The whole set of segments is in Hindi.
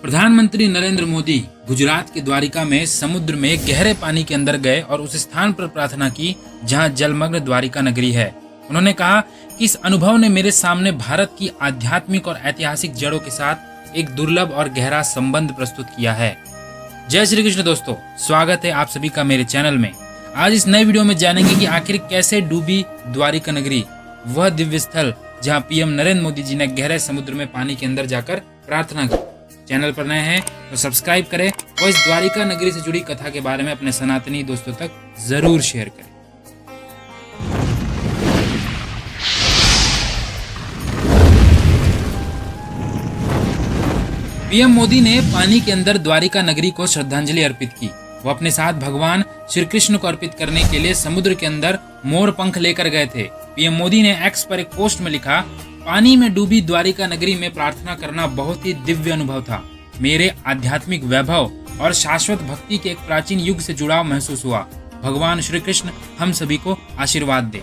प्रधानमंत्री नरेंद्र मोदी गुजरात के द्वारिका में समुद्र में गहरे पानी के अंदर गए और उस स्थान पर प्रार्थना की जहां जलमग्न द्वारिका नगरी है। उन्होंने कहा कि इस अनुभव ने मेरे सामने भारत की आध्यात्मिक और ऐतिहासिक जड़ों के साथ एक दुर्लभ और गहरा संबंध प्रस्तुत किया है। जय श्री कृष्ण दोस्तों, स्वागत है आप सभी का मेरे चैनल में। आज इस नए वीडियो में जानेंगे कि आखिर कैसे डूबी द्वारिका नगरी, वह दिव्य स्थल जहां पीएम नरेंद्र मोदी जी ने गहरे समुद्र में पानी के अंदर जाकर प्रार्थना की। चैनल पर नए हैं तो सब्सक्राइब करें और इस द्वारिका नगरी से जुड़ी कथा के बारे में अपने सनातनी दोस्तों तक जरूर शेयर करें। पीएम मोदी ने पानी के अंदर द्वारिका नगरी को श्रद्धांजलि अर्पित की। वो अपने साथ भगवान श्री कृष्ण को अर्पित करने के लिए समुद्र के अंदर मोर पंख लेकर गए थे। पीएम मोदी ने एक्स पर एक पोस्ट में लिखा, पानी में डूबी द्वारिका नगरी में प्रार्थना करना बहुत ही दिव्य अनुभव था। मेरे आध्यात्मिक वैभव और शाश्वत भक्ति के एक प्राचीन युग से जुड़ाव महसूस हुआ। भगवान श्री कृष्ण हम सभी को आशीर्वाद दे।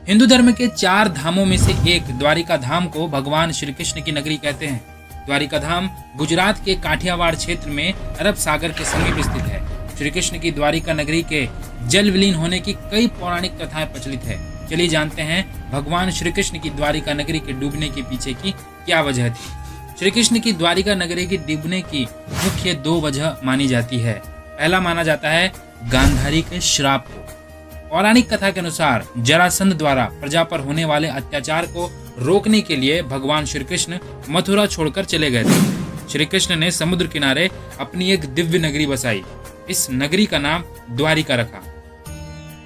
हिंदू धर्म के 4 धामों में से एक द्वारिका धाम को भगवान श्री कृष्ण की नगरी कहते हैं। द्वारिका धाम गुजरात के काठियावाड़ क्षेत्र में अरब सागर के समीप स्थित है। श्री कृष्ण की द्वारिका नगरी के जल विलीन होने की कई पौराणिक कथाएं प्रचलित है। चलिए जानते हैं भगवान श्री कृष्ण की द्वारिका नगरी के डूबने के पीछे की क्या वजह थी। श्री कृष्ण की द्वारिका नगरी की डूबने की मुख्य 2 वजह मानी जाती है। पहला माना जाता है गांधारी के श्राप को। पौराणिक कथा के अनुसार जरासंध द्वारा प्रजा पर होने वाले अत्याचार को रोकने के लिए भगवान श्री कृष्ण मथुरा छोड़कर चले गए थे। श्री कृष्ण ने समुद्र किनारे अपनी एक दिव्य नगरी बसाई। इस नगरी का नाम द्वारिका रखा।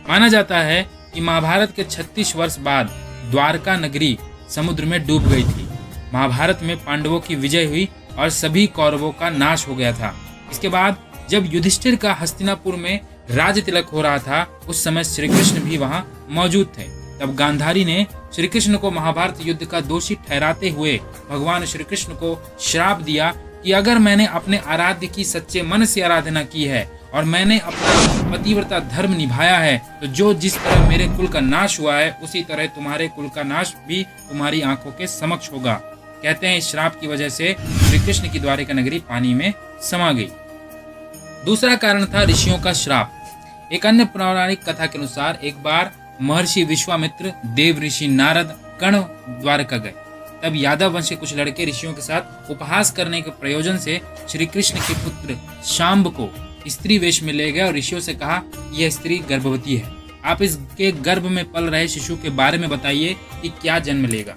माना जाता है कि महाभारत के 36 वर्ष बाद द्वारका नगरी समुद्र में डूब गई थी। महाभारत में पांडवों की विजय हुई और सभी कौरवों का नाश हो गया था। इसके बाद जब युधिष्ठिर का हस्तिनापुर में राज तिलक हो रहा था, उस समय श्री कृष्ण भी वहां मौजूद थे। तब गांधारी ने श्री कृष्ण को महाभारत युद्ध का दोषी ठहराते हुए भगवान श्री कृष्ण को श्राप दिया कि अगर मैंने अपने आराध्य की सच्चे मन से आराधना की है और मैंने अपना पतिव्रता धर्म निभाया है, तो जो जिस तरह मेरे कुल का नाश हुआ है उसी तरह तुम्हारे कुल का नाश भी तुम्हारी आंखों के समक्ष होगा। कहते हैं इस श्राप की वजह से श्री कृष्ण की द्वारिका नगरी पानी में समा गई। दूसरा कारण था ऋषियों का श्राप। एक अन्य पौराणिक कथा के अनुसार एक बार महर्षि विश्वामित्र, देव ऋषि नारद, कर्ण द्वारका गए। तब यादव वंश के कुछ लड़के ऋषियों के साथ उपहास करने के प्रयोजन से श्री कृष्ण के पुत्र शांब को स्त्री वेश में ले गए और ऋषियों से कहा, यह स्त्री गर्भवती है, आप इसके गर्भ में पल रहे शिशु के बारे में बताइए कि क्या जन्म लेगा।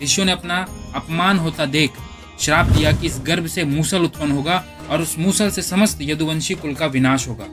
ऋषियों ने अपना अपमान होता देख श्राप दिया कि इस गर्भ से मूसल उत्पन्न होगा और उस मूसल से समस्त यदुवंशी कुल का विनाश होगा।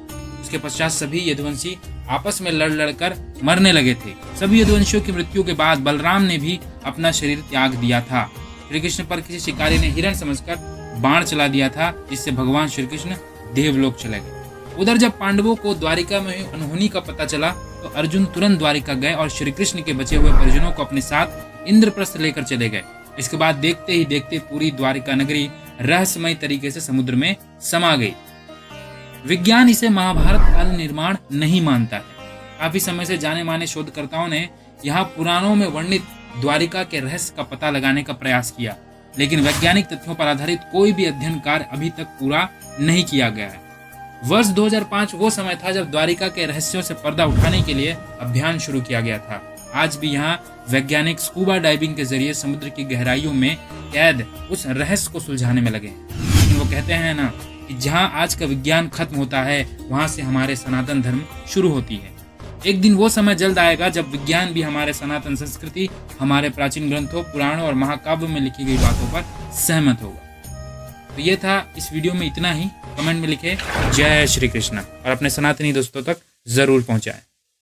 उसके पश्चात सभी यदुवंशी आपस में लड़कर मरने लगे थे। सभी यदुवंशियों की मृत्यु के बाद बलराम ने भी अपना शरीर त्याग दिया था। श्री कृष्ण पर किसी शिकारी ने हिरण समझकर बाण चला दिया था, जिससे भगवान श्री कृष्ण देवलोक चले गए। उधर जब पांडवों को द्वारिका में अनहोनी का पता चला तो अर्जुन तुरंत द्वारिका गए और श्री कृष्ण के बचे हुए परिजनों को अपने साथ इंद्रप्रस्थ लेकर चले गए। इसके बाद देखते ही देखते पूरी द्वारिका नगरी रहस्यमय तरीके से समुद्र में समा गई। विज्ञान इसे महाभारत काल निर्माण नहीं मानता है। काफी समय से जाने माने शोधकर्ताओं ने यहाँ पुराणों में वर्णित द्वारिका के रहस्य का पता लगाने का प्रयास किया, लेकिन वैज्ञानिक तथ्यों पर आधारित कोई भी अध्ययन कार्य अभी तक पूरा नहीं किया गया है। वर्ष 2005 वो समय था जब द्वारिका के रहस्यों से पर्दा उठाने के लिए अभियान शुरू किया गया था। आज भी यहाँ वैज्ञानिक स्कूबा डाइविंग के जरिए समुद्र की गहराइयों में कैद उस रहस्य को सुलझाने में लगे हैं। लेकिन वो कहते हैं ना कि जहाँ आज का विज्ञान खत्म होता है, वहां से हमारे सनातन धर्म शुरू होती है। एक दिन वो समय जल्द आएगा जब विज्ञान भी हमारे सनातन संस्कृति, हमारे प्राचीन ग्रंथों, पुराणों और महाकाव्यों में लिखी गई बातों पर सहमत होगा। तो ये था इस वीडियो में इतना ही। कमेंट में लिखे जय श्री कृष्ण और अपने सनातनी दोस्तों तक जरूर पहुंचाएं।